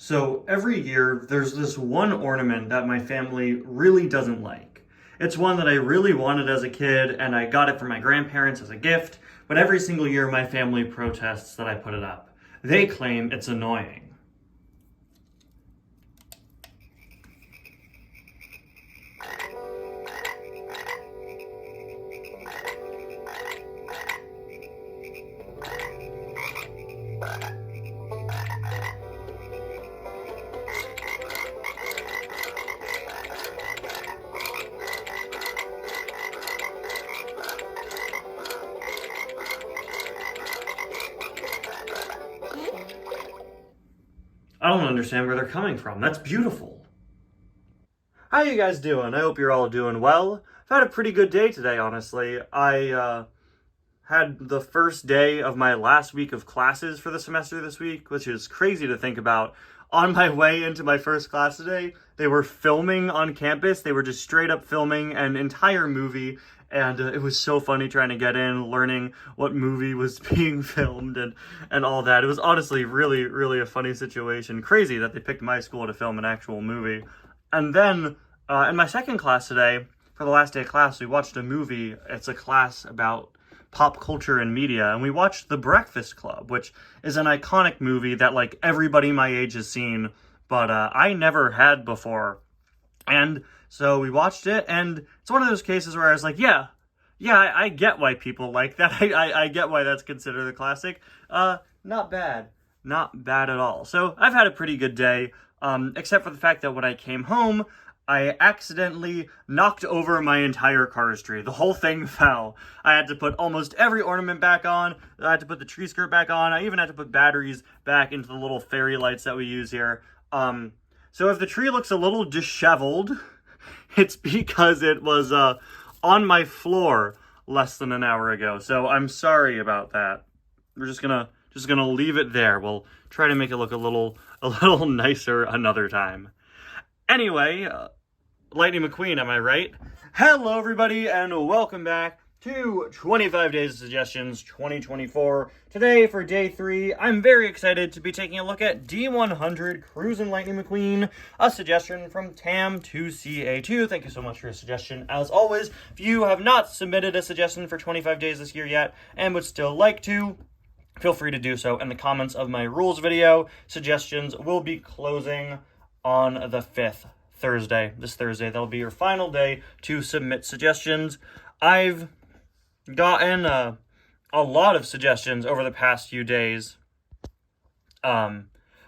So every year, there's this one ornament that my family really doesn't like. It's one that I really wanted as a kid, and I got it from my grandparents as a gift, but every single year my family protests that I put it up. They claim it's annoying. I don't understand where they're coming from. That's beautiful. How you guys doing? I hope you're all doing well. I've had a pretty good day today, honestly. I had the first day of my last week of classes for the semester this week, which is crazy to think about. On my way into my first class today, they were filming on campus. They were just straight up filming an entire movie, and it was so funny trying to get in, learning what movie was being filmed and all that. It was honestly really, really a funny situation. Crazy that they picked my school to film an actual movie. And then in my second class today, for the last day of class, we watched a movie. It's a class about pop culture and media, and we watched The Breakfast Club, which is an iconic movie that like everybody my age has seen, but I never had before. And so we watched it, and it's one of those cases where I was like, yeah, I get why people like that. I get why that's considered a classic. Not bad at all. So I've had a pretty good day, except for the fact that when I came home, I accidentally knocked over my entire Cars tree. The whole thing fell. I had to put almost every ornament back on. I had to put the tree skirt back on. I even had to put batteries back into the little fairy lights that we use here. So if the tree looks a little disheveled, it's because it was on my floor less than an hour ago. So I'm sorry about that. We're just gonna leave it there. We'll try to make it look a little nicer another time. Anyway, Lightning McQueen, am I right? Hello, everybody, and welcome back to 25 Days of Suggestions 2024. Today, for day 3, I'm very excited to be taking a look at D100 Cruisin Lightning McQueen, a suggestion from Tam2CA2. Thank you so much for your suggestion. As always, if you have not submitted a suggestion for 25 days this year yet and would still like to, feel free to do so in the comments of my rules video. Suggestions will be closing on the 5th, this Thursday. That'll be your final day to submit suggestions. I've gotten a lot of suggestions over the past few days. A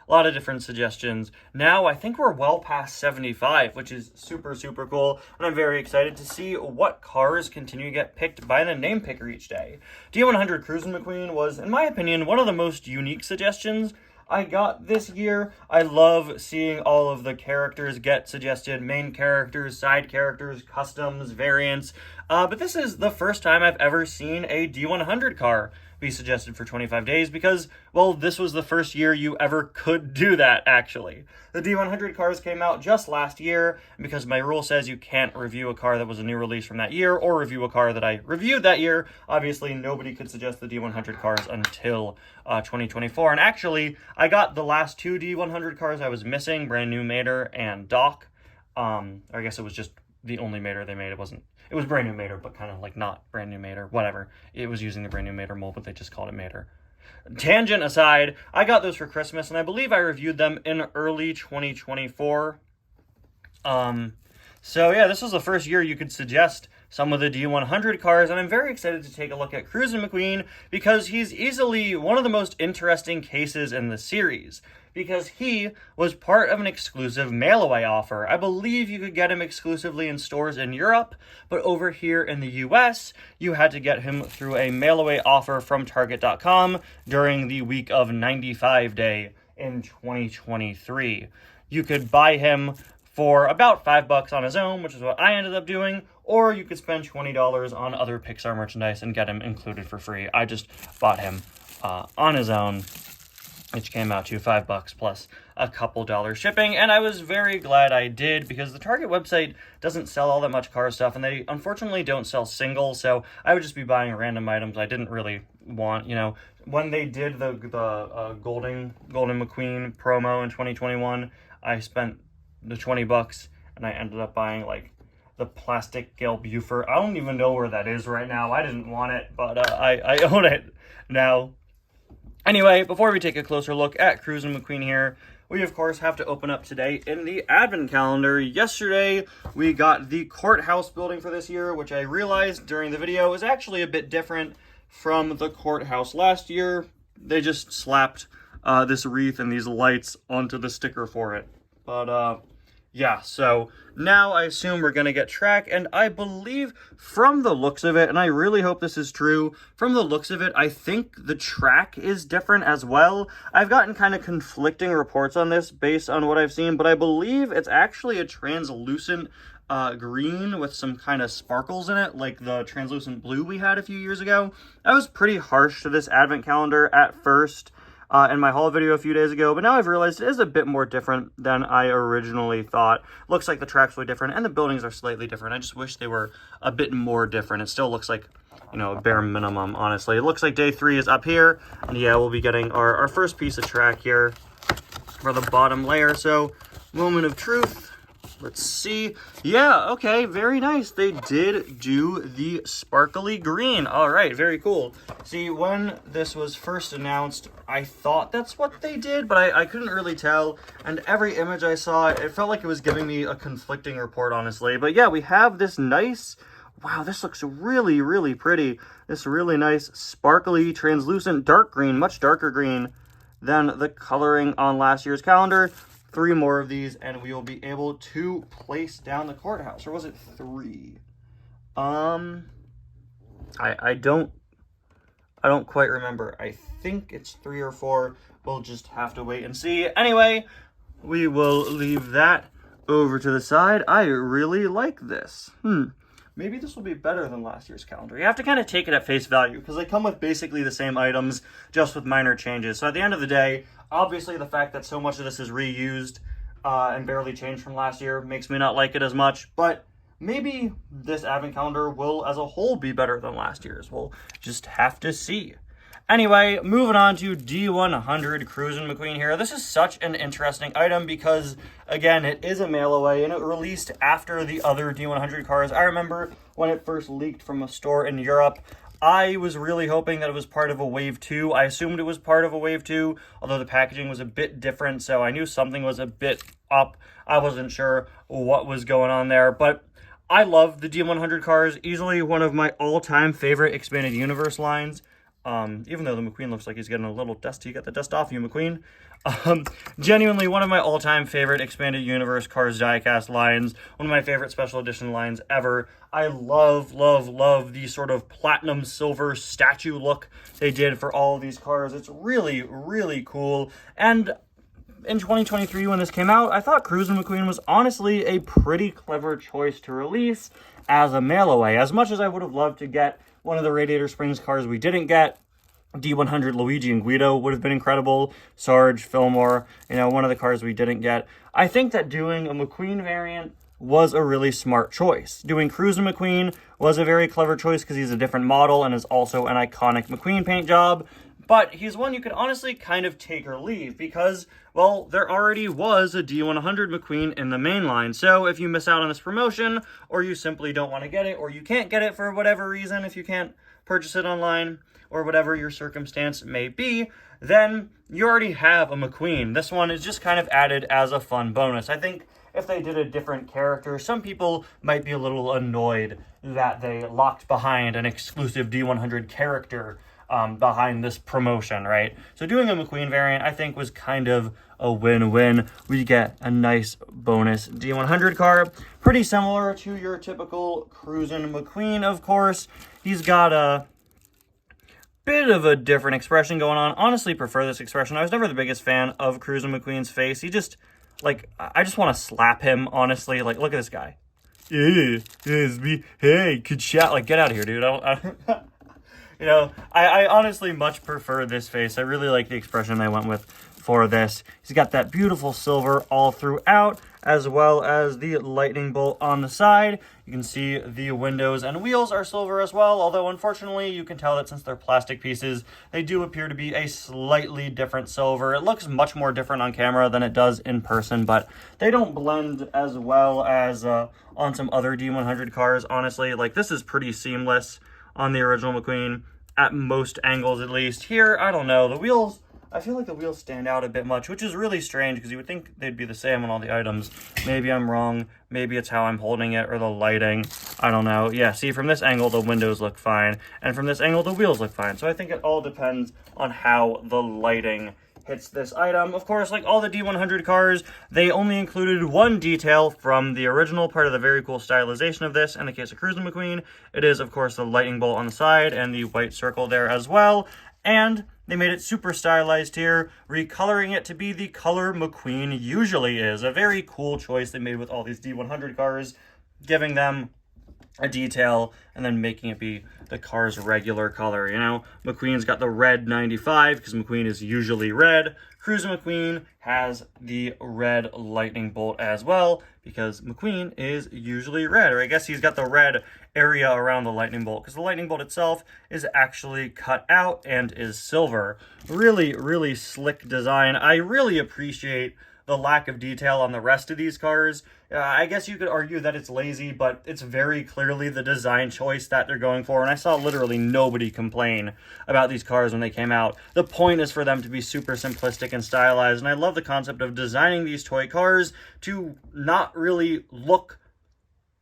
lot of different suggestions. Now I think we're well past 75, which is super, super cool. And I'm very excited to see what cars continue to get picked by the name picker each day. D100 Cruisin McQueen was, in my opinion, one of the most unique suggestions I got this year. I love seeing all of the characters get suggested, main characters, side characters, customs, variants, but this is the first time I've ever seen a D100 car be suggested for 25 days because, well, this was the first year you ever could do that, actually. The D100 cars came out just last year, and because my rule says you can't review a car that was a new release from that year or review a car that I reviewed that year, obviously nobody could suggest the D100 cars until 2024. And actually, I got the last 2 D100 cars I was missing, Brand New Mater and Doc. I guess it was just the only Mater they made. It was Brand New Mater, but kind of like not Brand New Mater, whatever. It was using the Brand New Mater mold, but they just called it Mater. Tangent aside, I got those for Christmas, and I believe I reviewed them in early 2024. So yeah, this was the first year you could suggest some of the D100 cars, and I'm very excited to take a look at Cruisin McQueen because he's easily one of the most interesting cases in the series, because he was part of an exclusive mail-away offer. I believe you could get him exclusively in stores in Europe, but over here in the US, you had to get him through a mail-away offer from Target.com during the week of 95 Day in 2023. You could buy him for about $5 on his own, which is what I ended up doing, or you could spend $20 on other Pixar merchandise and get him included for free. I just bought him on his own, which came out to $5 plus a couple dollars shipping, and I was very glad I did because the Target website doesn't sell all that much car stuff, and they unfortunately don't sell singles, so I would just be buying random items I didn't really want, you know, when they did the Golden McQueen promo in 2021, I spent the $20 and I ended up buying like the plastic Gale Buford. I don't even know where that is right now. I didn't want it, but I own it now. Anyway, before we take a closer look at Cruisin McQueen here, we of course have to open up today in the advent calendar. Yesterday, we got the courthouse building for this year, which I realized during the video is actually a bit different from the courthouse last year. They just slapped this wreath and these lights onto the sticker for it. But yeah, so now I assume we're going to get track, and I believe from the looks of it, and I really hope this is true, from the looks of it, I think the track is different as well. I've gotten kind of conflicting reports on this based on what I've seen, but I believe it's actually a translucent green with some kind of sparkles in it, like the translucent blue we had a few years ago. I was pretty harsh to this advent calendar at first, in my haul video a few days ago, but now I've realized it is a bit more different than I originally thought. Looks like the track's really different, and the buildings are slightly different. I just wish they were a bit more different. It still looks like, you know, a bare minimum, honestly. It looks like day 3 is up here, and yeah, we'll be getting our first piece of track here for the bottom layer. So, moment of truth. Let's see. Yeah, okay, very nice. They did do the sparkly green. All right, very cool. See, when this was first announced, I thought that's what they did, but I couldn't really tell. And every image I saw, it felt like it was giving me a conflicting report, honestly. But yeah, we have this nice, wow, this looks really, really pretty. This really nice, sparkly, translucent, dark green, much darker green than the coloring on last year's calendar. 3 more of these, and we will be able to place down the courthouse. Or was it 3? I don't quite remember. I think it's 3 or 4. We'll just have to wait and see. Anyway, we will leave that over to the side. I really like this. Maybe this will be better than last year's calendar. You have to kind of take it at face value, because they come with basically the same items, just with minor changes. So at the end of the day, obviously the fact that so much of this is reused and barely changed from last year makes me not like it as much. But maybe this advent calendar will, as a whole, be better than last year's. We'll just have to see. Anyway, moving on to D100 Cruisin McQueen here. This is such an interesting item because, again, it is a mail away, and it released after the other D100 cars. I remember when it first leaked from a store in Europe, I was really hoping that it was part of a Wave 2. I assumed it was part of a Wave 2, although the packaging was a bit different, so I knew something was a bit up. I wasn't sure what was going on there, but I love the D100 cars. Easily one of my all-time favorite Expanded Universe lines. Even though the McQueen looks like he's getting a little dusty. Get the dust off you, McQueen. Genuinely one of my all-time favorite Expanded Universe Cars diecast lines. One of my favorite special edition lines ever. I love, love, love the sort of platinum silver statue look they did for all of these cars. It's really, really cool. And in 2023, when this came out, I thought Cruisin McQueen was honestly a pretty clever choice to release as a mail-away. As much as I would have loved to get one of the Radiator Springs cars we didn't get, D100 Luigi and Guido would have been incredible. Sarge, Fillmore, you know, one of the cars we didn't get. I think that doing a McQueen variant was a really smart choice. Doing Cruisin McQueen was a very clever choice because he's a different model and is also an iconic McQueen paint job. But he's one you could honestly kind of take or leave because, well, there already was a D100 McQueen in the main line. So if you miss out on this promotion, or you simply don't want to get it, or you can't get it for whatever reason, if you can't purchase it online, or whatever your circumstance may be, then you already have a McQueen. This one is just kind of added as a fun bonus. I think if they did a different character, some people might be a little annoyed that they locked behind an exclusive D100 character behind this promotion, right? So doing a McQueen variant, I think, was kind of a win-win. We get a nice bonus D100 car, pretty similar to your typical Cruisin McQueen, of course. He's got a bit of a different expression going on. Honestly, prefer this expression. I was never the biggest fan of Cruisin McQueen's face. He just, like, I just want to slap him, honestly. Like, look at this guy. Yeah, it's me. Hey, good shot. Like, get out of here, dude. You know, I honestly much prefer this face. I really like the expression they went with for this. He's got that beautiful silver all throughout, as well as the lightning bolt on the side. You can see the windows and wheels are silver as well, although unfortunately you can tell that since they're plastic pieces, they do appear to be a slightly different silver. It looks much more different on camera than it does in person, but they don't blend as well as on some other D100 cars, honestly. Like, this is pretty seamless on the original McQueen, at most angles at least. Here, I don't know, the wheels, I feel like the wheels stand out a bit much, which is really strange because you would think they'd be the same on all the items. Maybe I'm wrong. Maybe it's how I'm holding it or the lighting. I don't know. Yeah, see, from this angle, the windows look fine. And from this angle, the wheels look fine. So I think it all depends on how the lighting hits this item. Of course, like all the D100 cars, they only included one detail from the original, part of the very cool stylization of this. In the case of Cruisin McQueen, it is, of course, the lightning bolt on the side and the white circle there as well. And they made it super stylized here, recoloring it to be the color McQueen usually is. A very cool choice they made with all these D100 cars, giving them a detail and then making it be the car's regular color. You know, McQueen's got the red 95 because McQueen is usually red. Cruisin McQueen has the red lightning bolt as well because McQueen is usually red, or I guess he's got the red area around the lightning bolt because the lightning bolt itself is actually cut out and is silver. Really, really slick design. I really appreciate the lack of detail on the rest of these cars. I guess you could argue that it's lazy, but it's very clearly the design choice that they're going for, and I saw literally nobody complain about these cars when they came out. The point is for them to be super simplistic and stylized, and I love the concept of designing these toy cars to not really look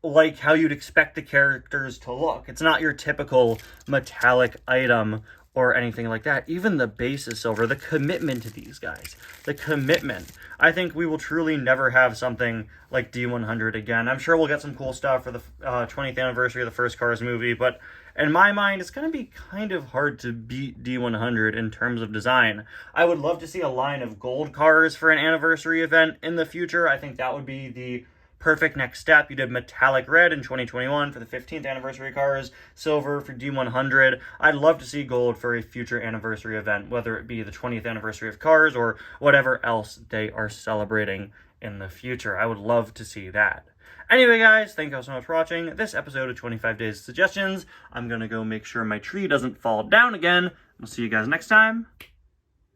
like how you'd expect the characters to look. It's not your typical metallic item or anything like that. Even the base is silver. The commitment to these guys. The commitment. I think we will truly never have something like D100 again. I'm sure we'll get some cool stuff for the 20th anniversary of the first Cars movie, but in my mind, it's going to be kind of hard to beat D100 in terms of design. I would love to see a line of gold cars for an anniversary event in the future. I think that would be the perfect next step. You did metallic red in 2021 for the 15th anniversary cars, silver for D100. I'd love to see gold for a future anniversary event, whether it be the 20th anniversary of cars or whatever else they are celebrating in the future. I would love to see that. Anyway, guys, thank you all so much for watching this episode of 25 Days of Suggestions. I'm going to go make sure my tree doesn't fall down again. I'll see you guys next time.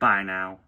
Bye now.